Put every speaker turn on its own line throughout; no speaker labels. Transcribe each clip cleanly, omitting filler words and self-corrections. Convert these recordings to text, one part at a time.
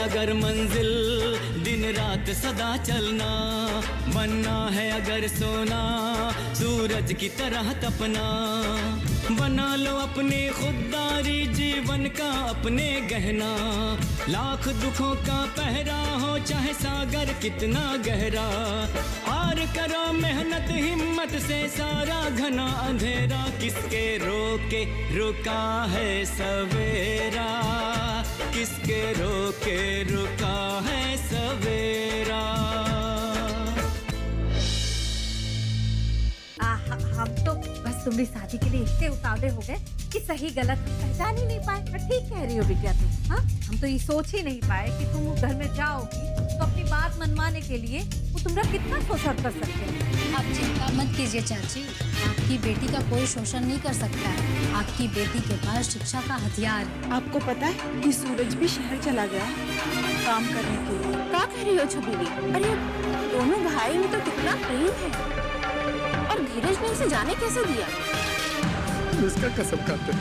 अगर मंजिल दिन रात सदा चलना, बनना है अगर सोना सूरज की तरह तपना, बना लो अपने खुददारी जीवन का अपने गहना, लाख दुखों का पहरा हो चाहे सागर कितना गहरा, पार करो मेहनत हिम्मत से सारा घना अंधेरा, किसके रोके रुका है सवेरा, किसके रोके रुका है सवेरा।
हम तो बस तुम्हारी शादी के लिए इतने उतावले हो गए कि सही गलत पहचान ही नहीं पाए। पर ठीक कह रही हो बिटिया तुम। हाँ, हम तो ये सोच ही नहीं पाए कि तुम वो घर में जाओगी तो अपनी बात मनवाने के लिए वो तुम्हारा कितना शोषण कर सकते हैं।
आप चिंता मत कीजिए चाची, आपकी बेटी का कोई शोषण नहीं कर सकता है। आपकी बेटी के पास शिक्षा का हथियार है।
आपको पता है कि सूरज भी शहर चला गया काम करने के लिए। क्या कह रही हो छबीली? अरे दोनों भाई में तो कितना प्रेम है, और धीरज ने इसे जाने कैसे दिया?
इसका कसम खाते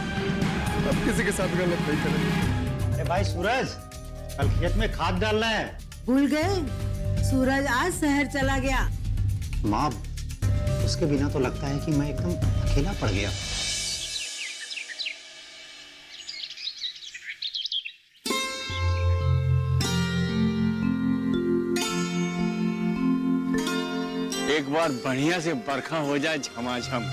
अब किसी के साथ गलत नहीं करेंगे।
अरे भाई सूरज, कल खेत में खाद डालना है।
भूल गए? सूरज आज शहर चला गया।
माँ, उसके बिना तो लगता है कि मैं एकदम अकेला पड़ गया।
एक बार बढ़िया से बरखा हो जाए झमाझम,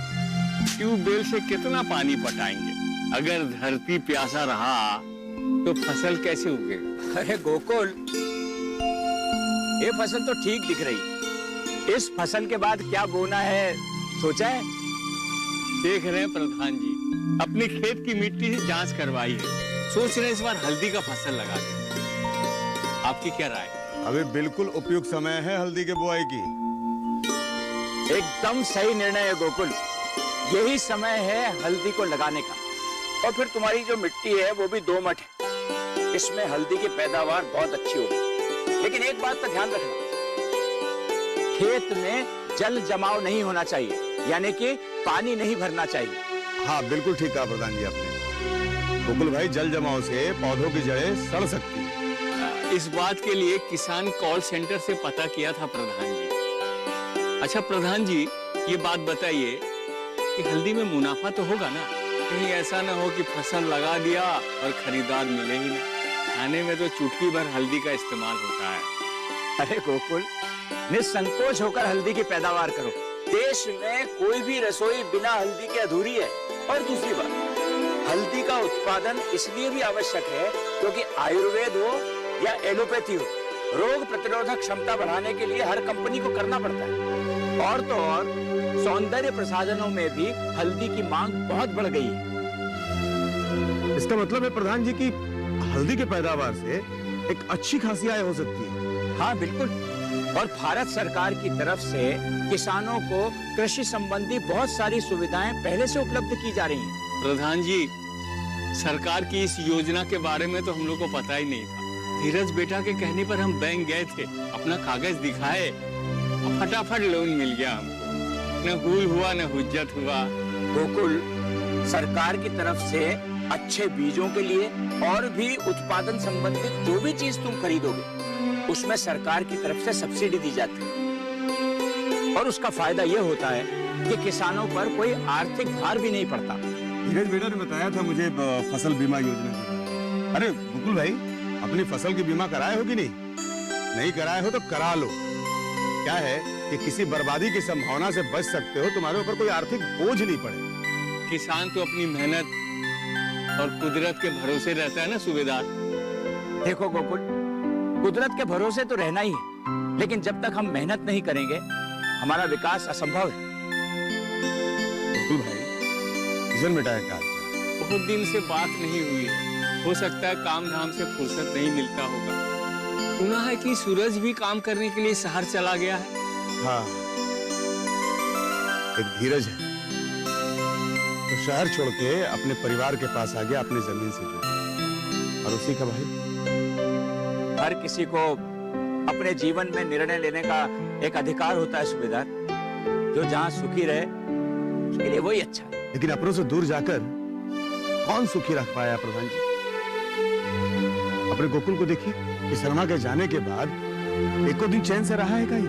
ट्यूबवेल से कितना पानी पटाएंगे। अगर धरती प्यासा रहा तो फसल कैसे उगेगी?
अरे गोकुल, ये फसल तो ठीक दिख रही। इस फसल के बाद क्या बोना है सोचा है?
देख रहे हैं प्रधान जी, अपने खेत की मिट्टी से जांच करवाई है। सोच रहे हैं इस बार हल्दी का फसल लगा दें। आपकी क्या राय?
अभी बिल्कुल उपयुक्त समय है हल्दी के बुआई की।
एकदम सही निर्णय है गोकुल, यही समय है हल्दी को लगाने का। और फिर तुम्हारी जो मिट्टी है वो भी दोमट है, इसमें हल्दी की पैदावार बहुत अच्छी होगी। लेकिन एक बात का ध्यान रखना, खेत में जल जमाव नहीं होना चाहिए, यानी कि पानी नहीं भरना चाहिए।
हाँ बिल्कुल ठीक कहा प्रधान जी आपने। गोकुल भाई, जल जमाव से पौधों की जड़ें सड़ सकती हैं।
इस बात के लिए किसान कॉल सेंटर से पता किया था प्रधान जी। अच्छा प्रधान जी, ये बात बताइए कि हल्दी में मुनाफा तो होगा ना? कहीं ऐसा ना हो कि फसल लगा दिया और खरीदार मिले ही नहीं। खाने में तो चुटकी भर हल्दी का इस्तेमाल होता है।
अरे गोकुल, निसंकोच होकर हल्दी की पैदावार करो। देश में कोई भी रसोई बिना हल्दी के अधूरी है। और दूसरी बात, हल्दी का उत्पादन इसलिए भी आवश्यक है क्योंकि आयुर्वेद हो या एलोपैथी हो, रोग प्रतिरोधक क्षमता बढ़ाने के लिए हर कंपनी को करना पड़ता है। और तो और सौंदर्य प्रसाधनों में भी हल्दी की मांग बहुत बढ़ गई है।
इसका मतलब है प्रधान जी कि हल्दी के पैदावार से एक अच्छी खासी आय हो सकती है।
हाँ बिल्कुल, और भारत सरकार की तरफ से किसानों को कृषि संबंधी बहुत सारी सुविधाएं पहले से उपलब्ध की जा रही हैं।
प्रधान जी, सरकार की इस योजना के बारे में तो हम लोग को पता ही नहीं था। धीरज बेटा के कहने पर हम बैंक गए थे, अपना कागज दिखाए, फटाफट लोन मिल गया हमको। न हुल हुआ न हुज्जत हुआ।
गोकुल, सरकार की तरफ से अच्छे बीजों के लिए और भी उत्पादन संबंधित जो भी चीज तुम खरीदोगे उसमें सरकार की तरफ से सब्सिडी दी जाती है। और उसका फायदा यह होता है कि किसानों पर कोई आर्थिक भार भी नहीं पड़ता।
धीरज बेटा ने बताया था मुझे फसल बीमा योजना के बारे में। अरे गोकुल भाई, अपनी फसल की बीमा कराए हो कि नहीं? नहीं कराए हो तो करा लो। क्या है कि किसी बर्बादी की संभावना से बच सकते हो, तुम्हारे ऊपर कोई आर्थिक बोझ नहीं पड़े।
किसान तो अपनी मेहनत और कुदरत के भरोसे रहता है ना सूबेदार।
देखो गोकुल, कुदरत के भरोसे तो रहना ही है, लेकिन जब तक हम मेहनत नहीं करेंगे हमारा विकास असंभव है।
गोकुल भाई, किशन बेटा है क्या?
बहुत दिन से बात नहीं हुई है, हो सकता है काम धाम से फुर्सत नहीं मिलता होगा। सुना है कि सूरज भी काम करने के लिए शहर चला गया है।
हाँ, एक धीरज है तो शहर छोड़ के अपने परिवार के पास आ गया, अपनी जमीन से जुड़। और उसी का भाई,
हर किसी को अपने जीवन में निर्णय लेने का एक अधिकार होता है सूबेदार। जो जहाँ सुखी रहे उसके लिए वही अच्छा है।
लेकिन अपनों से दूर जाकर कौन सुखी रख पाया प्रधान जी? अपने गोकुल को देखिए, कि सलमा के जाने के बाद एको दिन चैन से रहा है कहीं।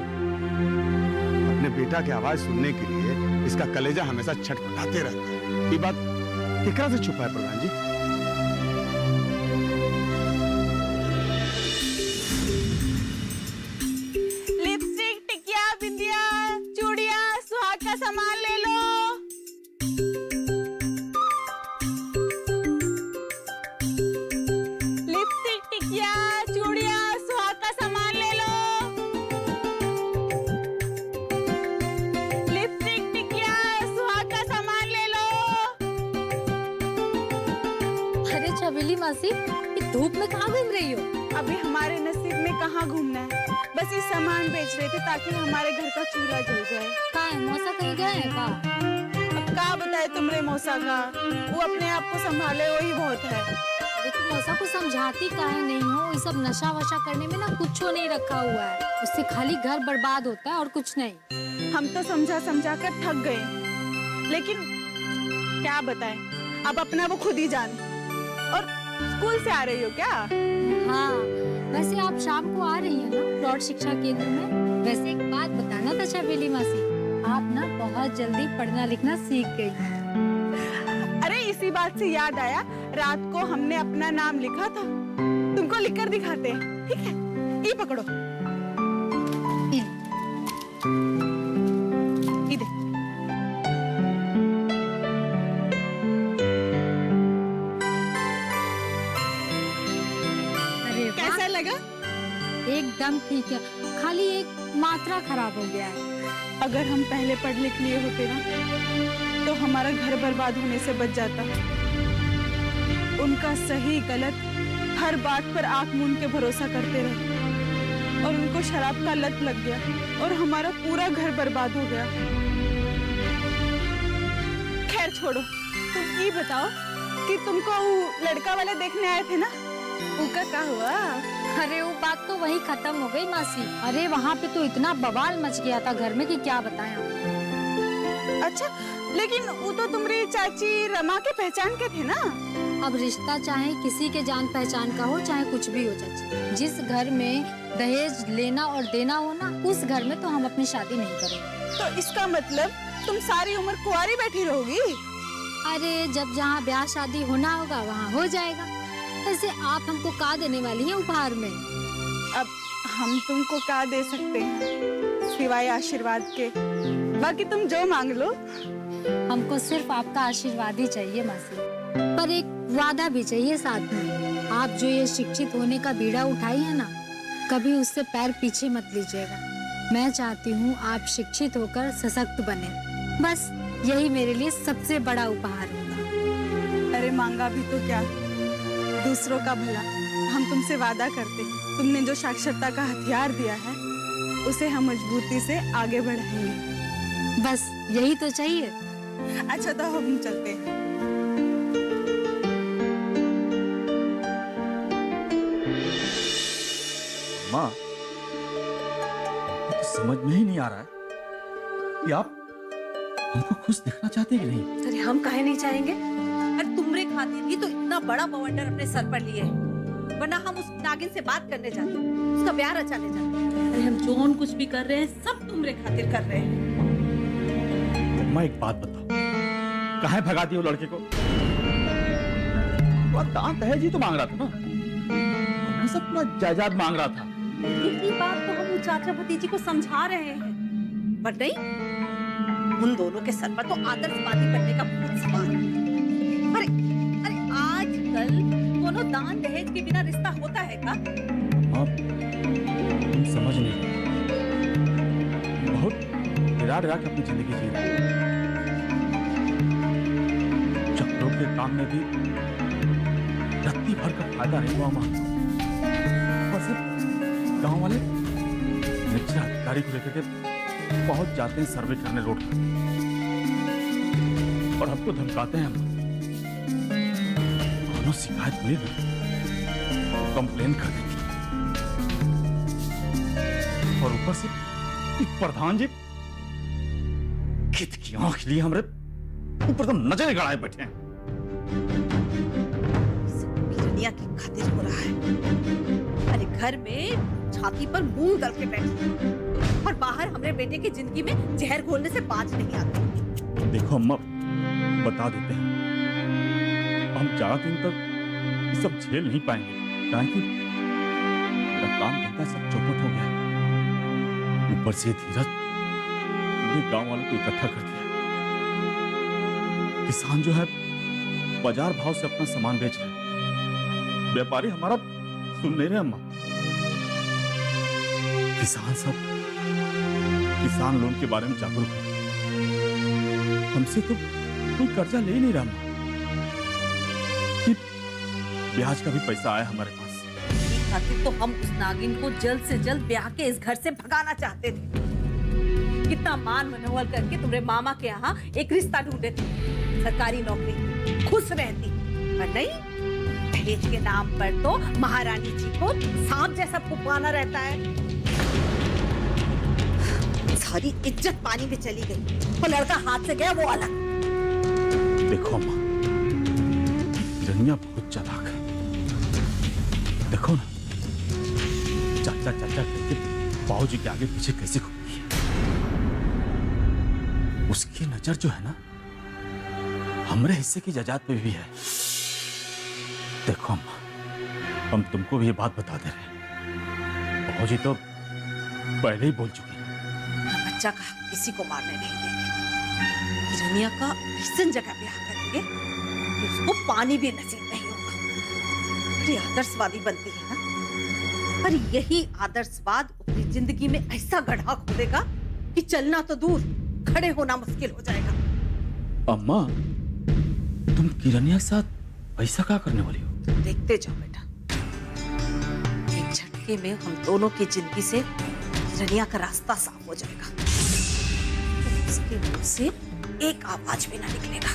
अपने बेटा की आवाज सुनने के लिए इसका कलेजा हमेशा छटपटाते रहता है। ये बात केकरा से छुपा है प्रधान जी?
लिपस्टिक, टिकिया, बिंदिया, चूड़िया, सुहाग का सामान ले लो। लिपस्टिक, टिकिया, चूड़िया, सुहाग का सामान ले लो। लिपस्टिक, टिकिया, सुहाग का सामान ले लो।
अरे छबीली मासी, ये धूप में कहाँ घूम रही हो?
अभी हमारे नसीब में कहाँ घूमना है, बस ये सामान बेच रहे थे ताकि हमारे घर का चूल्हा जल जाए।
कहाँ है मौसा, कहीं गए हैं का?
अब क्या बताए तुमरे मौसा का, वो अपने आप को संभाले वही बहुत है।
अरे तुम मौसा को समझाती काहे नहीं हो? ये सब नशा वशा करने में ना कुछ नहीं रखा हुआ है, उससे खाली घर बर्बाद होता है और कुछ नहीं।
हम तो समझा समझा कर थक गए, लेकिन क्या बताएं, अब अपना वो खुद ही जाने। और स्कूल से आ रही हो क्या?
हाँ, वैसे आप शाम को आ रही हैं ना प्लॉट शिक्षा केंद्र में? वैसे एक बात बताना था छबीली मासी, आप ना बहुत जल्दी पढ़ना लिखना सीख गई हैं।
अरे इसी बात से याद आया, रात को हमने अपना नाम लिखा था, तुमको लिखकर दिखाते हैं, ठीक है? ये पकड़ो, ये दे।
अरे वाह,
कैसा लगा?
एकदम ठीक है, खाली एक मात्रा खराब हो गया है।
अगर हम पहले पढ़ लिख लिए होते ना, तो हमारा घर बर्बाद होने से बच जाता। उनका सही गलत हर बात पर आंख मूंद के भरोसा करते रहे और उनको शराब का लत लग गया और हमारा पूरा घर बर्बाद हो गया। खैर छोड़ो, तुम ये बताओ कि तुमको वो लड़का वाले देखने आए थे ना, उनका क्या हुआ?
अरे वो बात तो वही खत्म हो गई मासी। अरे वहाँ पे तो इतना बवाल मच गया था घर में कि क्या बताएं आपको।
अच्छा, लेकिन वो तो तुम्हारी चाची रमा के पहचान के थे ना?
अब रिश्ता चाहे किसी के जान पहचान का हो, चाहे कुछ भी हो चाची, जिस घर में दहेज लेना और देना हो ना, उस घर में तो हम अपनी शादी नहीं करेंगे।
तो इसका मतलब तुम सारी उम्र कुंवारी बैठी रहोगी?
अरे जब जहाँ ब्याह शादी होना होगा वहाँ हो जाएगा। ऐसे आप हमको का देने वाली हैं उपहार में?
अब हम तुमको क्या दे सकते हैं सिवाय आशीर्वाद के? बाकी तुम जो मांग लो।
हमको सिर्फ आपका आशीर्वाद ही चाहिए मासी, पर एक वादा भी चाहिए साथ में। आप जो ये शिक्षित होने का बीड़ा उठाई है ना, कभी उससे पैर पीछे मत लीजिएगा। मैं चाहती हूँ आप शिक्षित होकर सशक्त बने, बस यही मेरे लिए सबसे बड़ा उपहार होगा।
अरे मांगा भी तो क्या, दूसरों का भला। हम तुमसे वादा करते हैं, तुमने जो साक्षरता का हथियार दिया है उसे हम मजबूती से आगे बढ़ाएंगे।
बस यही तो चाहिए।
अच्छा तो हम चलते हैं।
माँ, तो समझ में ही नहीं आ रहा है कि आप हमको खुश देखना चाहते हैं कि नहीं?
अरे हम काहे नहीं चाहेंगे? अरे तुमरे खातिर ही तो इतना बड़ा बवंडर अपने सर पर लिए है, वरना हम उस नागिन से बात करने जाते, उसका प्यार रचाने जाते। अरे हम जोन कुछ भी कर रहे हैं सब तुमरे खातिर कर रहे हैं।
मैं एक बात बताओ, काहे भगाती हो लड़के को? वो दान दहेज ही तो मांग रहा था ना, हमने सब पूरा जायदाद मांग रहा था।
यही बात तो हम चाचा भतीजी को समझा रहे हैं, पर नहीं, उन दोनों के सर पर तो आदर्शवादी बनने का बहुत सवाल है। अरे अरे आजकल दोनों दान दहेज के बिना रिश्ता होता है का?
आप तुम समझ नहीं रहे, बहुत डरा डरा के अपनी जिंदगी जी रहे हो। चक्रों के काम में भी रत्ती भर का फायदा नहीं हुआ मां। और सिर्फ गांव वाले निश्चय अधिकारी को लेकर के पहुंच जाते हैं सर्वे करने रोड पर, और हमको धमकाते हैं। हम दोनों शिकायत मिली ना, कंप्लेन कर देंगे। और ऊपर से एक प्रधान जी कित की आंख लिए हमरे ऊपर तो नजरें गड़ाए बैठे हैं।
दुनिया की खातिर हो रहा है। अरे घर में छाती पर मूंग दल के बैठी और बाहर हमारे बेटे की जिंदगी में जहर घोलने से बाज नहीं आती।
देखो अम्मा, बता देते हैं, हम 4 दिन तक ये सब झेल नहीं पाएंगे, क्योंकि मेरा काम धंधा सब चौपट हो गया। ऊपर से धीरज पूरे गांव वालों को इकट्ठा कर दिया। किसान जो है बाजार भाव से अपना सामान बेच रहे हैं, व्यापारी हमारा सुन नहीं रहे अम्मा। किसान लोन के बारे में जागरूक है, हमसे तो कोई कर्जा ले ही नहीं रहा अम्मा। कि ब्याज का भी पैसा आया हमारे पास।
खातिर तो हम उस नागिन को जल्द से जल्द ब्याह के इस घर से भगाना चाहते थे। कितना मान मनोहर करके तुम्हारे मामा के यहाँ एक रिश्ता ढूंढे थे, सरकारी नौकरी, खुश रहती। पर नहीं, दहेज के नाम पर तो महारानी जी को सांप जैसा फुफवाना रहता है। सारी इज्जत पानी में चली गई और लड़का हाथ से गया वो अलग।
देखो अम्मा, रनिया बहुत चालाक है। देखो ना, चाचा चाचा करके बाबूजी के आगे पीछे कैसे घूमती है। उसकी नजर जो है ना, हमारे हिस्से की जायदाद पे भी है। देखो अम्मा, हम तुमको भी ये बात बता दे रहे हैं, बाबूजी तो पहले ही बोल चुके हैं।
बच्चा का हक किसी को मारने नहीं देंगे। हिरनिया का ऐसी जगह ब्याह करेंगे कि उसको पानी भी नसीब नहीं होगा। अरे आदर्शवादी बनती है ना, पर यही आदर्शवाद अपनी जिंदगी में ऐसा गड्ढा खोदेगा कि चलना तो दूर, खड़े होना मुश्किल हो जाएगा।
अम्मा, तुम किरनिया के साथ ऐसा क्या करने वाली हो?
देखते जाओ बेटा, एक झटके में हम दोनों की जिंदगी से हिरनिया का रास्ता साफ हो जाएगा। उसके मुंह से एक आवाज भी ना निकलेगा।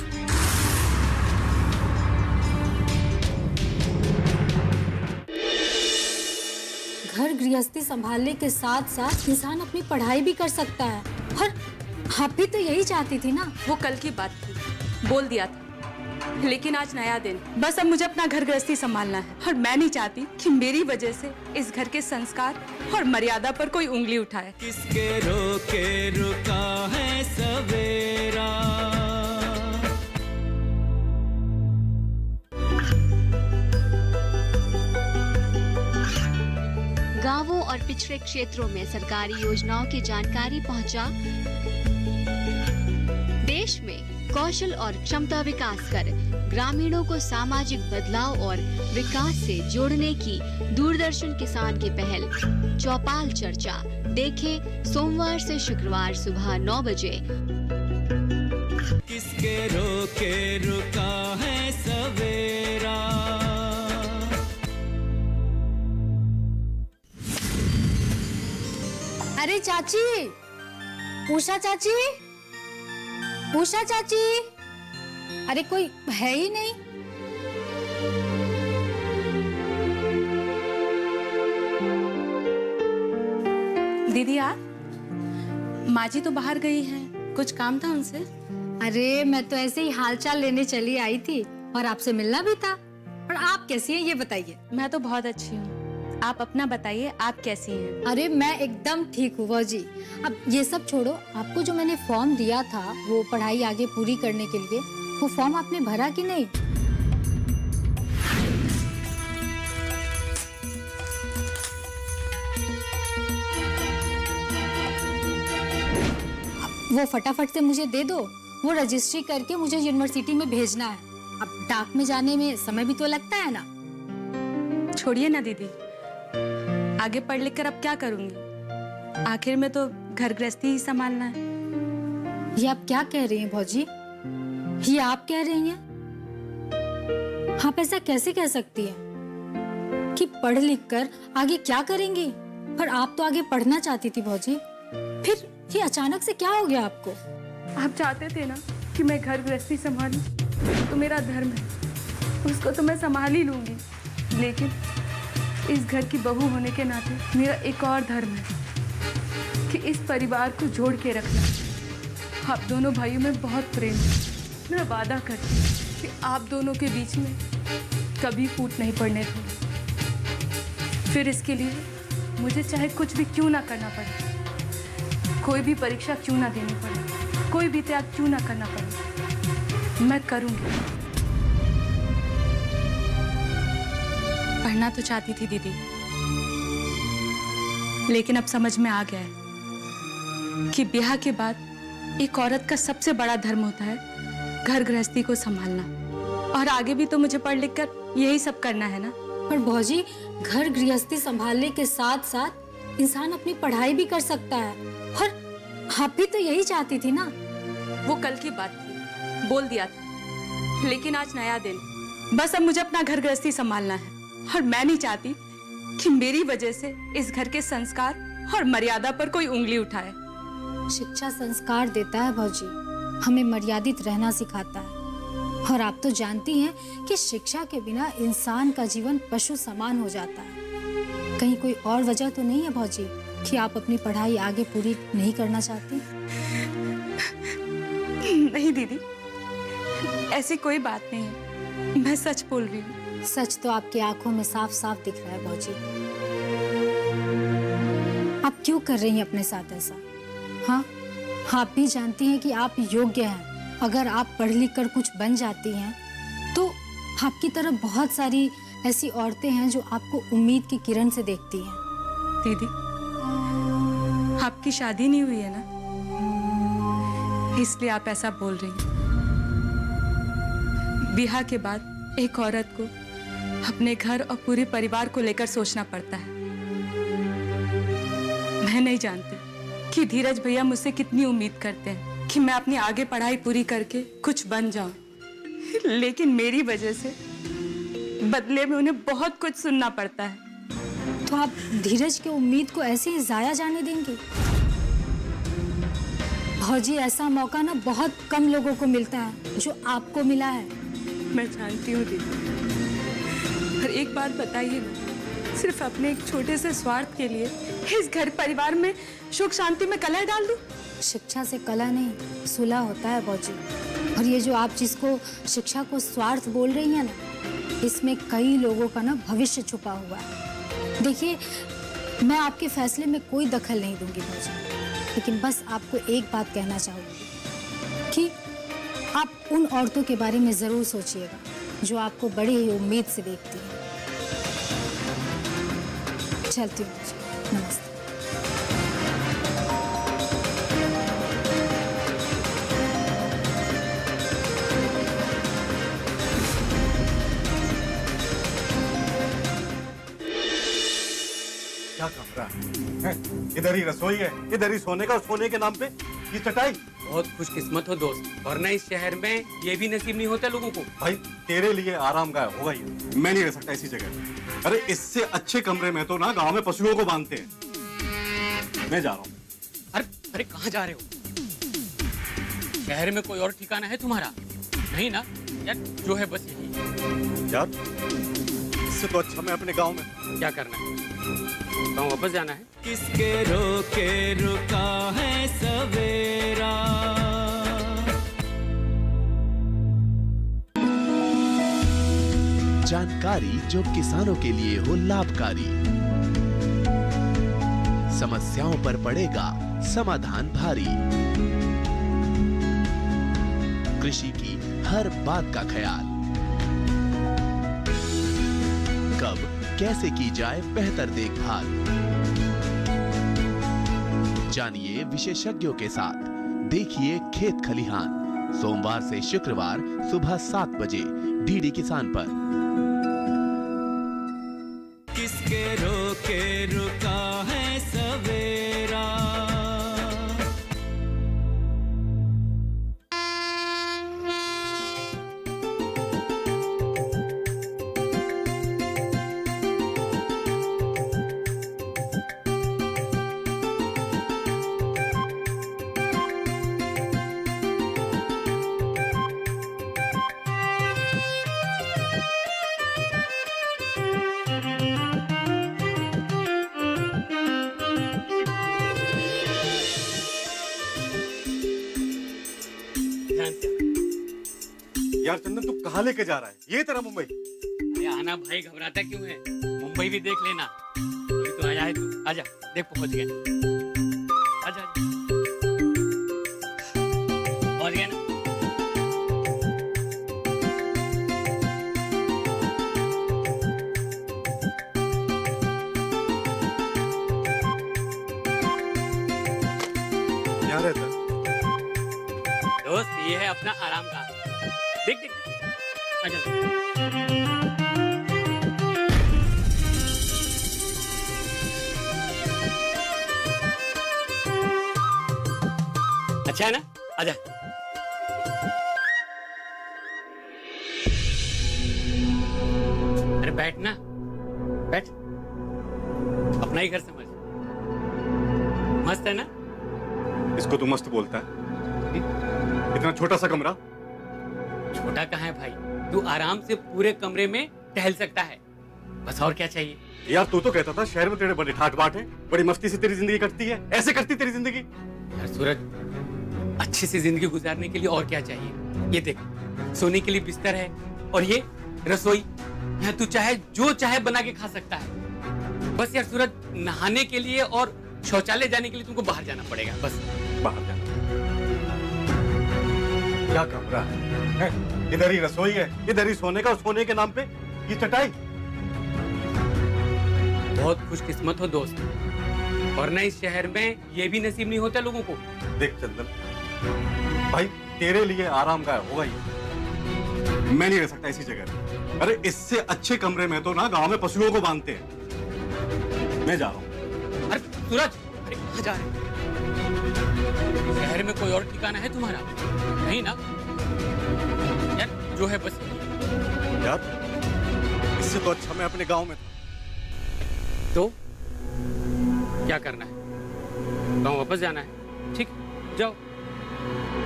घर गृहस्थी संभालने के साथ साथ इंसान अपनी पढ़ाई भी कर सकता है, और आप भी तो यही चाहती थी ना।
वो कल की बात थी, बोल दिया था, लेकिन आज नया दिन। बस अब मुझे अपना घर गृहस्थी संभालना है, और मैं नहीं चाहती कि मेरी वजह से इस घर के संस्कार और मर्यादा पर कोई उंगली उठाए।
किसके रोके रुका है सवेरा।
गांवों और पिछड़े क्षेत्रों में सरकारी योजनाओं की जानकारी पहुंचा। देश में कौशल और क्षमता विकास कर ग्रामीणों को सामाजिक बदलाव और विकास से जोड़ने की दूरदर्शन किसान की पहल चौपाल चर्चा देखें सोमवार से शुक्रवार सुबह 9 बजे।
किसके रोके रुका है सवेरा।
अरे चाची, उषा चाची, उषा चाची, अरे कोई है ही नहीं।
दीदी आप, माँ जी तो बाहर गई हैं, कुछ काम था उनसे?
अरे मैं तो ऐसे ही हालचाल लेने चली आई थी, और आपसे मिलना भी था। और आप कैसी हैं ये बताइए?
मैं तो बहुत अच्छी हूँ, आप अपना बताइए, आप कैसी हैं?
अरे मैं एकदम ठीक हूँ जी। अब ये सब छोड़ो, आपको जो मैंने फॉर्म दिया था वो पढ़ाई आगे पूरी करने के लिए, वो फॉर्म आपने भरा कि नहीं? वो फटाफट से मुझे दे दो, वो रजिस्ट्री करके मुझे यूनिवर्सिटी में भेजना है। अब डाक में जाने में समय भी तो लगता है ना।
छोड़िए ना दीदी, आगे पढ़ लिख कर अब क्या करूंगी, आखिर में तो घर गृहस्थी ही संभालना है।
ये आप क्या कह रही हैं भौजी? ये आप कह रही हैं? आप ऐसा कैसे कह सकती हैं कि पढ़ लिख कर आगे क्या करेंगी? पर आप तो आगे पढ़ना चाहती थी भौजी, फिर ये अचानक से क्या हो गया आपको?
आप चाहते थे ना कि मैं घर गृहस्थी संभालूं, तो मेरा धर्म है, उसको तो मैं संभाल ही लूंगी। लेकिन इस घर की बहू होने के नाते मेरा एक और धर्म है कि इस परिवार को जोड़ के रखना। आप दोनों भाइयों में बहुत प्रेम है, मैं वादा करती हूँ कि आप दोनों के बीच में कभी फूट नहीं पड़ने दूंगी। फिर इसके लिए मुझे चाहे कुछ भी क्यों ना करना पड़े, कोई भी परीक्षा क्यों ना देनी पड़े, कोई भी त्याग क्यों ना करना पड़े, मैं करूंगी। पढ़ना तो चाहती थी दीदी, लेकिन अब समझ में आ गया है कि ब्याह के बाद एक औरत का सबसे बड़ा धर्म होता है घर गृहस्थी को संभालना, और आगे भी तो मुझे पढ़ लिख कर यही सब करना है ना।
पर भौजी, घर गृहस्थी संभालने के साथ साथ इंसान अपनी पढ़ाई भी कर सकता है, और आप भी तो यही चाहती थी ना।
वो कल की बात थी, बोल दिया था, लेकिन आज नया दिन, बस अब मुझे अपना घर गृहस्थी संभालना है, और मैं नहीं चाहती कि मेरी वजह से इस घर के संस्कार और मर्यादा पर कोई उंगली उठाए।
शिक्षा संस्कार देता है भौजी, हमें मर्यादित रहना सिखाता है, और आप तो जानती हैं कि शिक्षा के बिना इंसान का जीवन पशु समान हो जाता है। कहीं कोई और वजह तो नहीं है भौजी कि आप अपनी पढ़ाई आगे पूरी नहीं करना चाहती?
नहीं दीदी, ऐसी कोई बात नहीं है, मैं सच बोल रही हूँ।
सच तो आपकी आंखों में साफ साफ दिख रहा है भौजी। आप क्यों कर रही हैं अपने साथ ऐसा? हाँ, आप भी जानती हैं कि आप योग्य हैं। अगर आप पढ़ लिख कर कुछ बन जाती हैं तो आपकी तरफ बहुत सारी ऐसी औरतें हैं जो आपको उम्मीद की किरण से देखती हैं।
दीदी, आपकी शादी नहीं हुई है ना, इसलिए आप ऐसा बोल रही हैं। ब्याह के बाद एक औरत को अपने घर और पूरे परिवार को लेकर सोचना पड़ता है। मैं नहीं जानती कि धीरज भैया मुझसे कितनी उम्मीद करते हैं कि मैं अपनी आगे पढ़ाई पूरी करके कुछ बन जाऊं, लेकिन मेरी वजह से बदले में उन्हें बहुत कुछ सुनना पड़ता है।
तो आप धीरज की उम्मीद को ऐसे ही जाया जाने देंगे? भौजी, ऐसा मौका ना बहुत कम लोगों को मिलता है जो आपको मिला है।
मैं जानती हूँ दीदी, पर एक बात बताइए ना, सिर्फ अपने एक छोटे से स्वार्थ के लिए इस घर परिवार में सुख शांति में कलह डाल दूं?
शिक्षा से कलह नहीं, सुलह होता है भौजी। और ये जो आप जिसको शिक्षा को स्वार्थ बोल रही हैं ना, इसमें कई लोगों का ना भविष्य छुपा हुआ है। देखिए, मैं आपके फैसले में कोई दखल नहीं दूंगी भौजी, लेकिन बस आपको एक बात कहना चाहूंगी कि आप उन औरतों के बारे में जरूर सोचिएगा जो आपको बड़ी ही उम्मीद से देखती हैं। चलती हूँ, नमस्ते।
क्या कमरा है? इधर ही रसोई है, इधर ही सोने का, और सोने के नाम पे ये चटाई।
बहुत खुशकिस्मत हो दोस्त, वरना इस शहर में ये भी नसीब नहीं होता लोगों को।
भाई, तेरे लिए आराम का होगा ये, मैं नहीं रह सकता ऐसी जगह। अरे इससे अच्छे कमरे में तो ना गांव में पशुओं को बांधते हैं। मैं जा रहा हूँ।
अरे अरे, कहाँ जा रहे हो? शहर में कोई और ठिकाना है तुम्हारा? नहीं ना यार, जो है बस यही।
यार, इससे तो अच्छा मैं अपने गांव में।
क्या करना है? गाँव वापस जाना है?
किसके रोके रुका है सवेरा।
जानकारी जो किसानों के लिए हो लाभकारी, समस्याओं पर पड़ेगा समाधान भारी, कृषि की हर बात का ख्याल, कब कैसे की जाए बेहतर देखभाल। जानिए विशेषज्ञों के साथ, देखिए खेत खलिहान, सोमवार से शुक्रवार सुबह 7 बजे डीडी किसान पर।
किसके रोके रुका है सवेरा।
यार चंदन, तू कहाँ लेके जा रहा है? ये तेरा मुंबई?
अरे आना भाई, घबराता क्यों है? मुंबई भी देख लेना। अभी तो आया है तू, आजा देख पहुंच गया। आजा आजा। पहुंच गया ना?
यहाँ रहता
दोस्त ये है अपना आराम का। देख देख आजा। अच्छा है ना? आजा। अरे बैठ ना, बैठ। अपना ही घर समझ, मस्त है ना?
इसको तू मस्त बोलता है? इतना छोटा सा कमरा?
छोटा कहाँ है भाई, तू आराम से पूरे कमरे में टहल सकता है, बस और क्या चाहिए?
यार तू तो कहता था शहर में तेरे बड़े ठाट बाट है, बड़ी मस्ती से तेरी जिंदगी कटती है, ऐसे कटती तेरी जिंदगी?
यार सूरज, अच्छी सी जिंदगी गुजारने के लिए और क्या चाहिए? ये देख, सोने के लिए बिस्तर है और ये रसोई। यहाँ तू चाहे जो चाहे बना के खा सकता है। बस यार सूरज, नहाने के लिए और शौचालय जाने के लिए तुमको बाहर जाना पड़ेगा, बस।
बाहर जाना? क्या कमरा है? इधर ही रसोई है, इधर ही सोने का, और सोने के नाम पे ये चटाई।
बहुत खुशकिस्मत हो दोस्त, वरना इस शहर में ये भी नसीब नहीं होता लोगों को।
देख चंदन भाई, तेरे लिए आराम का होगा ही, मैं नहीं रह सकता इसी जगह। अरे इससे अच्छे कमरे में तो ना गांव में पशुओं को बांधते हैं। मैं जा रहा हूँ।
अरे सूरज, अरे कहाँ जा रहे हो? शहर में कोई और ठिकाना है तुम्हारा? नहीं ना? यार जो है बस यही।
यार इससे तो अच्छा मैं अपने गांव में था।
तो क्या करना है? गांव वापस जाना है? ठीक, जाओ।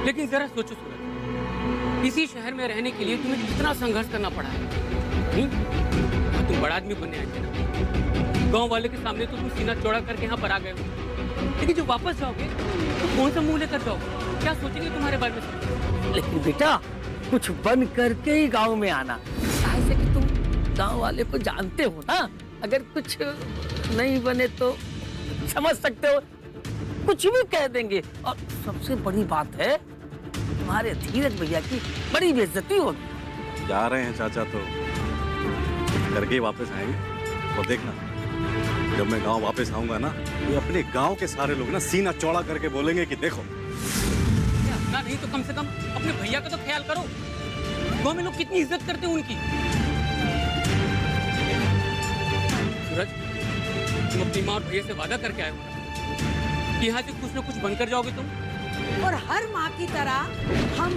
लेकिन जरा सोचो सूरज, इसी शहर में रहने के लिए तुम्हें कितना संघर्ष करना पड़ा है। तुम बड़ा आदमी बनने आए थे ना, गांव वाले के सामने तो तुम सीना चौड़ा करके यहाँ पर आ गए हो, लेकिन जब वापस जाओगे तो कौन सा मुंह लेकर जाओगे? क्या सोचेंगे तुम्हारे बारे में?
लेकिन बेटा, कुछ बन करके ही गांव में आना, ऐसे कि तुम गांव वाले को जानते हो ना। अगर कुछ नहीं बने तो समझ सकते हो, कुछ भी कह देंगे। और सबसे बड़ी बात है, तुम्हारे धीरज भैया की बड़ी बेइज्जती होगी।
जा रहे हैं चाचा तो करके ही वापस आएंगे, और देखना जब मैं गांव वापस आऊंगा ना, तो अपने गांव के सारे लोग ना सीना चौड़ा करके बोलेंगे कि देखो।
अपना नहीं तो कम से कम अपने भैया का तो ख्याल करो। गांव में लोग कितनी इज्जत करते हैं उनकी। सूरज, तुम अपनी माँ और भैया से वादा करके आए हो कि यहाँ से कुछ न कुछ बनकर जाओगे तुम।
और हर माँ की तरह हम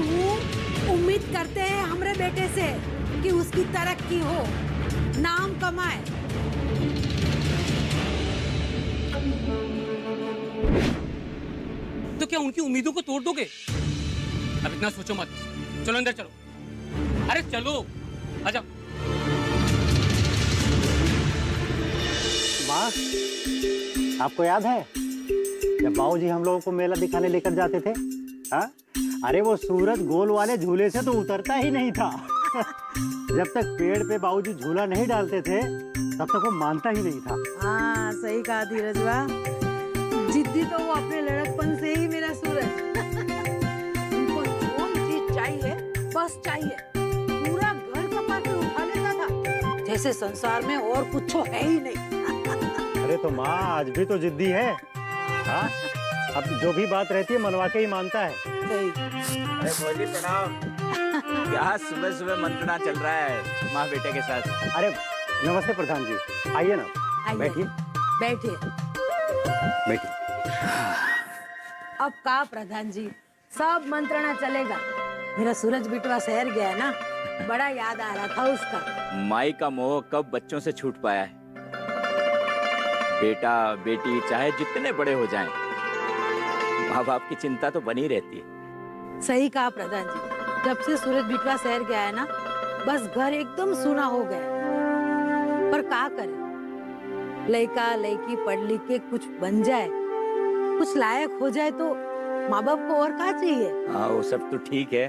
उम्मीद करते हैं हमरे बेटे से कि उसकी तरक्की हो, नाम कमाए।
तो क्या उनकी उम्मीदों को तोड़ दोगे? अब इतना सोचो मत, चलो अंदर चलो। अरे चलो, आजा।
माँ, आपको याद है जब बाबूजी हम लोगों को मेला दिखाने लेकर जाते थे? हाँ, अरे वो सूरज गोल वाले झूले से तो उतरता ही नहीं था। जब तक पेड़ पे बाबूजी झूला नहीं डालते थे, तब तक वो मानता ही नहीं था।
हाँ, सही कहा धीरज बा। जिद्दी तो वो अपने लड़कपन से ही मेरा सूरज। उनको जो चीज चाहिए बस चाहिए, पूरा घर कमा के उठा लेता था, जैसे संसार में और कुछ है ही नहीं।
अरे तो माँ आज भी तो जिद्दी है। हाँ, अब जो भी बात रहती है मनवा के ही मानता है।
अरे भोजी प्रणाम। क्या सुबह सुबह मंत्रणा चल रहा है माँ बेटे के साथ?
अरे नमस्ते प्रधान जी, आइए ना, बैठिए
बैठिए।
बैठिए।
अब का प्रधान जी, सब मंत्रणा चलेगा। मेरा सूरज बिटवा शहर गया है ना, बड़ा याद आ रहा था उसका।
माई का मोह कब बच्चों से छूट पाया है। बेटा बेटी चाहे जितने बड़े हो जाएं, माँ बाप की चिंता तो बनी रहती है।
सही कहा प्रधान जी, जब से सूरज बिटवा शहर गया है ना, बस घर एकदम सूना हो गया। पर क्या करे, लड़का लड़की पढ़ लिख के कुछ बन जाए, कुछ लायक हो जाए तो माँ बाप को और क्या चाहिए।
हाँ वो सब तो ठीक है।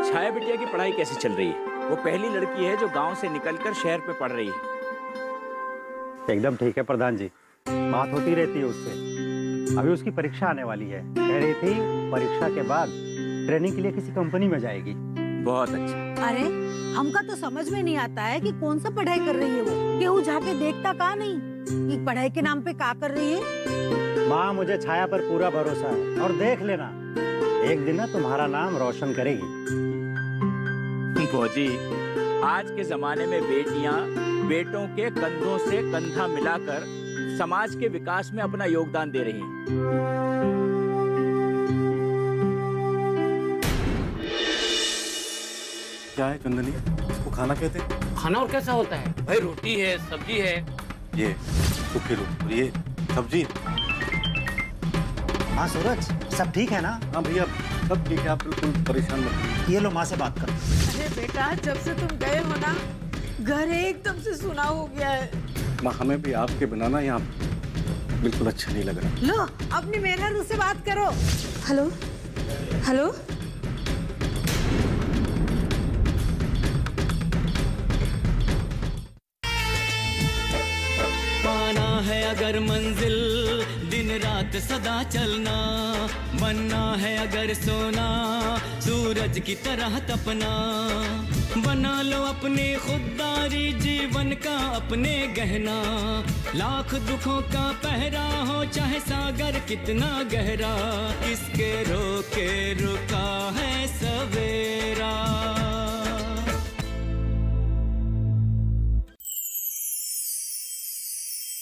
छाया बिटिया की पढ़ाई कैसी चल रही है? वो पहली लड़की है जो गांव से निकलकर शहर पे पढ़ रही है।
एकदम ठीक है प्रधान जी, बात होती रहती है उससे। अभी उसकी परीक्षा आने वाली है, कह रही थी परीक्षा के बाद ट्रेनिंग के लिए किसी कंपनी में जाएगी।
बहुत अच्छा।
अरे हमका तो समझ में नहीं आता है कि कौन सा पढ़ाई कर रही है वो। केहू जाके देखता का नहीं कि पढ़ाई के नाम पे का कर रही है।
माँ मुझे छाया पर पूरा भरोसा है, और देख लेना एक दिन ना तुम्हारा नाम रोशन करेगी।
भौजी, आज के जमाने में बेटियां बेटों के कंधों से कंधा मिलाकर समाज के विकास में अपना योगदान दे रही हैं।
क्या है चंदनी, इसको खाना कहते हैं?
खाना और कैसा होता है भाई? रोटी है, सब्जी है।
ये सूखी रोटी, ये सब्जी।
हाँ सूरज, सब ठीक है ना?
हाँ भैया सब ठीक है, आप बिल्कुल परेशान मत होइए।
ये लो माँ से बात करो।
अरे बेटा, जब से तुम गए हो ना, घर एकदम से सुना हो गया है।
माँ हमें भी आपके बिना ना यहाँ बिल्कुल अच्छा नहीं लग रहा।
लो अपनी मेहरा से बात करो। हेलो हेलो,
पाना है अगर मंजिल दिन रात सदा चलना, बनना है अगर सोना सूरज की तरह तपना, बना लो अपने खुददारी जीवन का अपने गहना, लाख दुखों का पहरा हो चाहे सागर कितना गहरा, किसके रोके रुका है सवेरा।